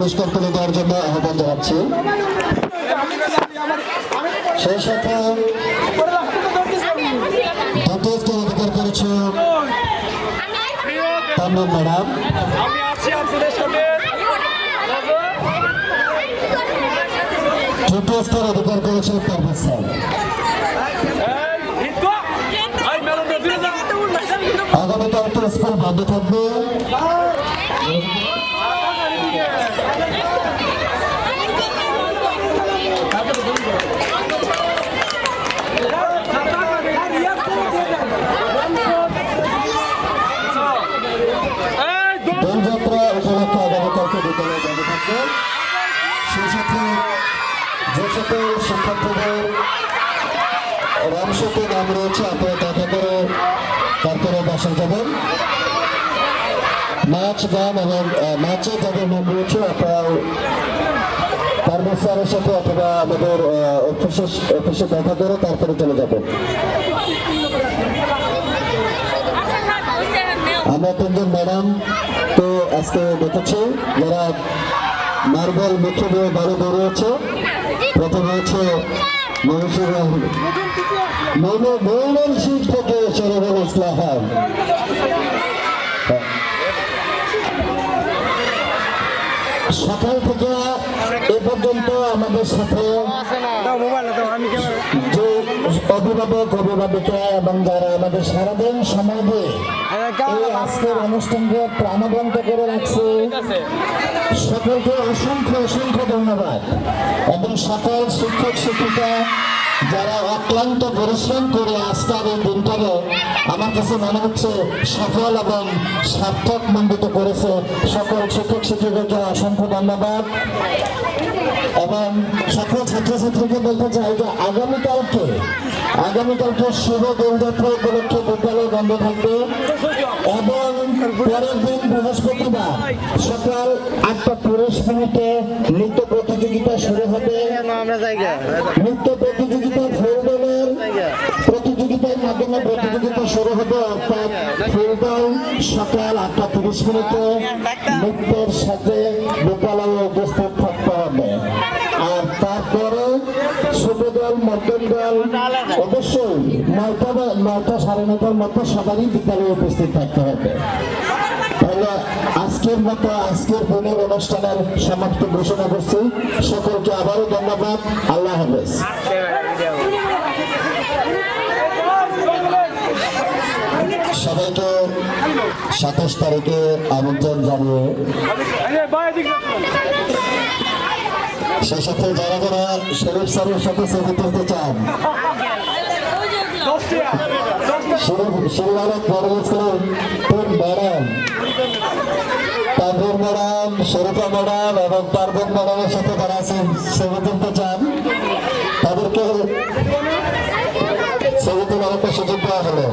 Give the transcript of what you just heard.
পুরস্কার তুলে দেওয়ার জন্য আহ্বান জানাচ্ছি। সেই সাথে দ্বিতীয় অধিকার করেছে তামিম ম্যাডাম। তৃতীয় স্তর অধিকার করেছে পারভেজ স্যার। আগামীকাল তো স্কুল বন্ধ থাকবে। দোলযাত্রা উপলক্ষে আগামীকালকে বিদ্যালয়ে বন্ধ থাকবে। সেই সাথে যে সকল শিক্ষার্থীদের রামসতে নাম রয়েছে আপনারা দেখা করে তারপরে বাসা যাবেন। নাচ গান এবং নাচে যাদের নাম রয়েছে আপনারা পারভেজ স্যারের সাথে অথবা আমাদের অফিসে দেখা করে তারপরে চলে যাবেন। আমরা তিনজন ম্যাডাম তো আজকে দেখেছি যারা মার্বেল মুখে দিয়ে বাড়ি বেরিয়েছে। প্রথমে হচ্ছে মৌনের সিট থেকে শরীফুল ইসলাম। সকাল থেকে এ পর্যন্ত আমাদের সাথে যে অভিভাবক অভিভাবিকা এবং যারা আমাদের সারাদিন সময় দিয়ে এই আজকের অনুষ্ঠানকে প্রাণবন্ত করে রাখছে সকলকে অসংখ্য অসংখ্য ধন্যবাদ। এবং সকল শিক্ষক শিক্ষিকা যারা অক্লান্ত পরিশ্রম করে আজকের এই দিনটাকে আমার কাছে মনে হচ্ছে সফল এবং সার্থক মণ্ডিত করেছে। সকল শিক্ষক শিক্ষিকাকে অসংখ্য ধন্যবাদ। এবং সকল ছাত্রছাত্রীকে বলতে চাই যে আগামীকালকে শুভ দোলযাত্রা উপলক্ষে বিদ্যালয় বন্ধ থাকবে এবং পরের দিন বৃহস্পতিবার সকাল 8:30 নৃত্য প্রতিযোগিতা শুরু হবে। নৃত্য প্রতিযোগিতা ফুলদলের প্রতিযোগিতার মাধ্যমে প্রতিযোগিতা শুরু হবে। অর্থাৎ ফুলদল সকাল 8:30 নৃত্যের সাথে বিদ্যালয়ে উপস্থিত থাকতে হবে। আর তারপরে ছোটদল মধ্যম দল অবশ্যই 9টা 9:30 মধ্যে সবারই বিদ্যালয়ে উপস্থিত থাকতে হবে। তাহলে আজকের দিনের অনুষ্ঠানের সমাপ্তি ঘোষণা করছি। সকলকে আবারও ধন্যবাদ। আল্লাহ হাফেজ। সবাইকে 27 তারিখে আমন্ত্রণ জানিয়ে সেই সাথে যারা যারা শরীফ স্যারের সাথে ছবি তুলতে চান madam Tanvir madam Sharifa madam এবং পারভেজ ম্যাডামের সাথে যারা আছেন ছবি তুলতে চান তাদেরকে ছবি তোলার একটা সুযোগ দেওয়া হলো।